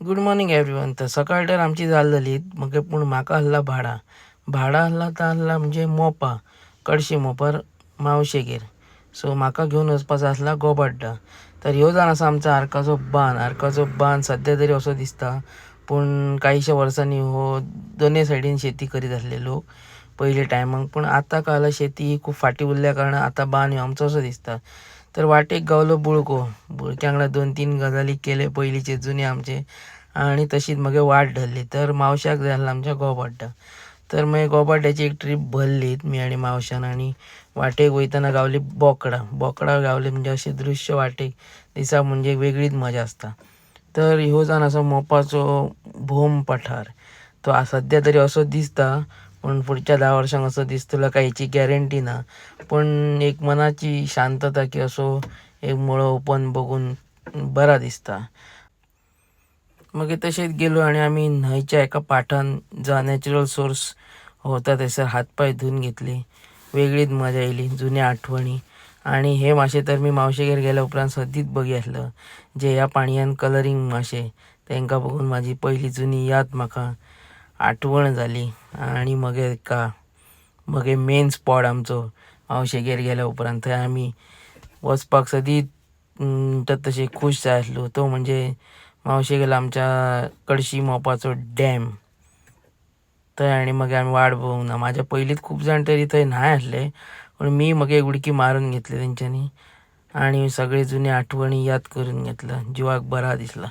Good morning everyone. तर सकाळ तर आमची जाली मग पूण म्हाका आहला भाडा आहला तर आहला म्हणजे मोपा कडशी मोपार मावशेगेर. सो म्हाका घेवन वचपाचो आसला गोबाड्डा. तर ह्यो जावन आसा आमचा आर्काचो बांद सद्या तरी असो दिसता, पूण काहीशा वर्सांनी हो दोनूय सायडीन शेती करीत आसले लोक पयले टायमाक. पूण आतां काला शेती खूब फाटी उरल्या कारणान आतां बांद ह्यो आमचो असो दिसता. तर वाटेक गावलो बुळक्या वांगडा 2-3 गजाली केले पयलींचे जुने आमचे, आणि तशीच मग वाट धरली. तर मावश्याक जाय आसला आमच्या गोबाड्डा. तर मागीर गोबाड्ड्याची एक ट्रीप भरलीत मी आणि मावशान, आणि वाटेक वयतना गावली बोकडा गावली. म्हणजे असे दृश्य वाटेक दिसा म्हणजे वेगळीच मजा असता. तर ह्यो जावन असो मोपाचो भोम पठार. तो सध्या तरी असो दिसता, पण पुढच्या 10 वर्षांक असो दिसतलो काय ह्याची गॅरंटी ना. पण एक मनाची शांतता की असो एक मळो ओपन बघून बरा दिसता. मग तसेच गेलो आणि आम्ही न्हंयच्या एका पाठान जा नॅचरल सोर्स होता थंयसर हातपाय धुवून घेतले. वेगळीच मजा येयली, जुन्या आठवणी. आणि हे मासे तर मी मावशेगेर गेल्या उपरांत सदीच बघी आसलं, जे ह्या पाणयान कलरिंग मासे. तांकां बघून माझी पहिली जुनी याद म्हाका आठवण जाली. आणि मगे मेन स्पॉट आमचो मावशेगेर गेल्या उपरांत थंय आमी वचपाक सदीच तशे खूश जाय आसलो. तो म्हणजे मावशेगेर आमच्या कडशी मोपाचो डॅम. थंय आणि मग आमी वाट बघूंक ना. माझ्या पयलींच खूब जाण तरी थंय न्हाय आसले, पण मी मगे उडकी मारून घेतली तेंच्यांनी, आणि सगळे जुने आठवणी याद करून घेतलं. जिवाक बरा दिसला.